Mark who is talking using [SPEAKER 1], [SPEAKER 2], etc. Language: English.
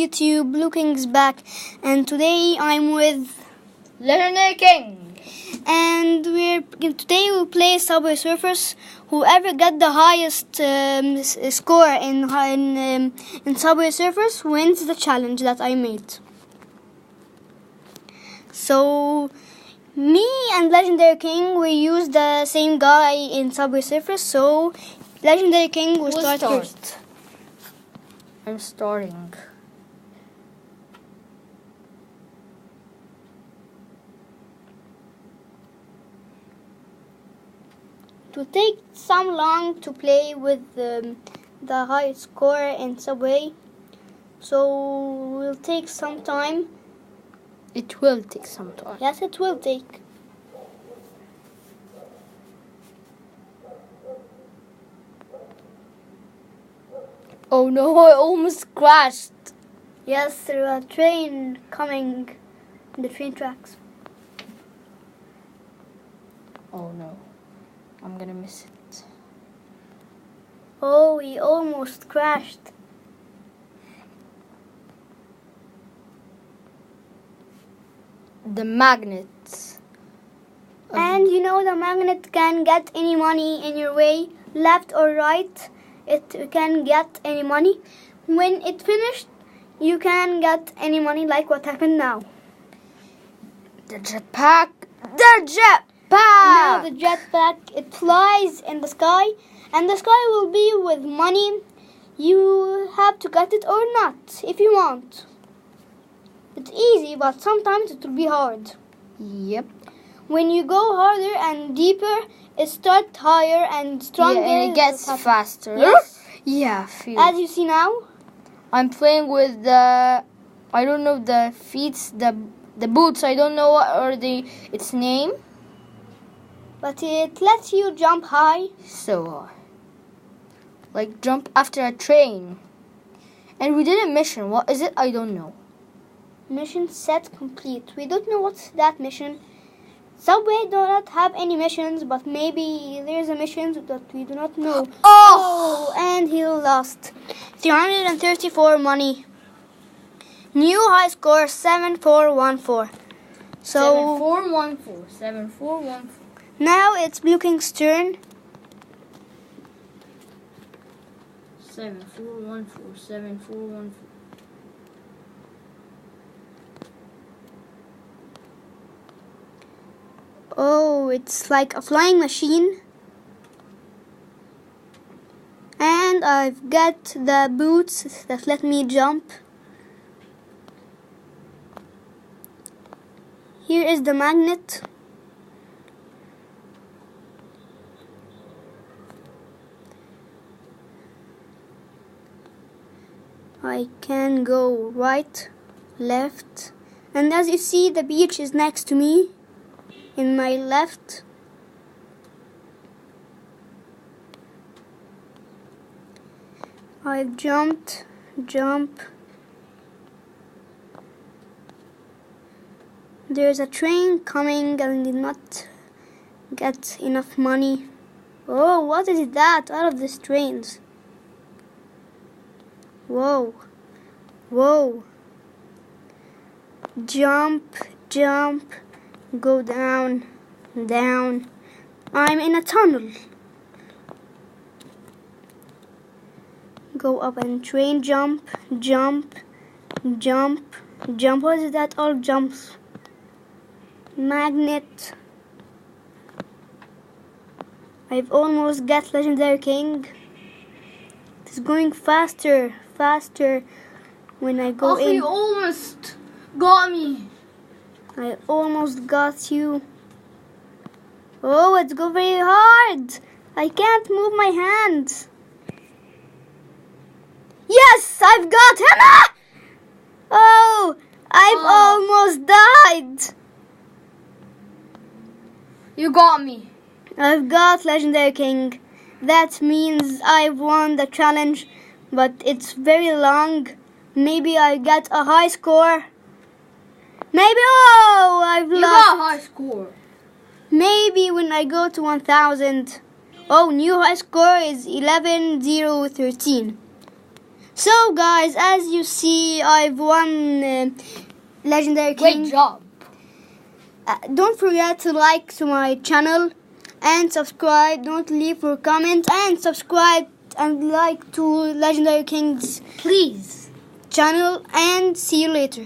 [SPEAKER 1] YouTube, Blue King's back, and today I'm with
[SPEAKER 2] Legendary King,
[SPEAKER 1] and today we'll play Subway Surfers. Whoever got the highest score in Subway Surfers wins the challenge that I made. So me and Legendary King, we use the same guy in Subway Surfers. So Legendary King will start first.
[SPEAKER 2] I'm starting.
[SPEAKER 1] It will take some long to play with the highest score in Subway, so will take some time.
[SPEAKER 2] It will take some time.
[SPEAKER 1] Yes, it will take.
[SPEAKER 2] Oh no, I almost crashed.
[SPEAKER 1] Yes, there a train coming in the train tracks.
[SPEAKER 2] Oh no, I'm gonna miss it.
[SPEAKER 1] Oh, he almost crashed.
[SPEAKER 2] The magnet.
[SPEAKER 1] And you know the magnet can get any money in your way, left or right. It can get any money. When it finished, you can get any money like what happened now.
[SPEAKER 2] The jetpack. The jetpack.
[SPEAKER 1] Now the jetpack, it flies in the sky, and the sky will be with money. You have to get it or not if you want. It's easy, but sometimes it will be hard.
[SPEAKER 2] Yep.
[SPEAKER 1] When you go harder and deeper, it starts higher and stronger.
[SPEAKER 2] Yeah, and it gets faster.
[SPEAKER 1] Yes.
[SPEAKER 2] Yeah.
[SPEAKER 1] As you see now.
[SPEAKER 2] I'm playing with the, I don't know the feet, the boots. I don't know what are its name.
[SPEAKER 1] But it lets you jump high.
[SPEAKER 2] So high. Like jump after a train. And we did a mission. What is it? I don't know.
[SPEAKER 1] Mission set complete. We don't know what's that mission. Subway do not have any missions, but maybe there's a mission that we do not know.
[SPEAKER 2] Oh!
[SPEAKER 1] And he lost. 334 money. New high score 7414. So
[SPEAKER 2] 7414. 7414.
[SPEAKER 1] now it's Blue King's turn.
[SPEAKER 2] 7414. 7414.
[SPEAKER 1] Oh, it's like a flying machine. And I've got the boots that let me jump. Here is the magnet. I can go right, left, and as you see, the beach is next to me. In my left, I've jump. There's a train coming and did not get enough money. Oh, what is that out of these trains? Whoa. Jump. Go down. I'm in a tunnel. Go up and train jump. What is that? All jumps. Magnet. I've almost got Legendary King. It's going faster when I go in.
[SPEAKER 2] You almost got me.
[SPEAKER 1] I almost got you. Oh, it's go very hard. I can't move my hands. Yes, I've got him. Oh, I've almost died.
[SPEAKER 2] You got me.
[SPEAKER 1] I've got Legendary King. That means I've won the challenge, but it's very long. Maybe I get a high score. Maybe, I've lost.
[SPEAKER 2] You got a high score.
[SPEAKER 1] Maybe when I go to 1000. Oh, new high score is 11,013. So guys, as you see, I've won Legendary King.
[SPEAKER 2] Great job.
[SPEAKER 1] Don't forget to like to my channel and subscribe. Don't leave for comment and subscribe and like to Legendary King's
[SPEAKER 2] Please.
[SPEAKER 1] channel, and see you later.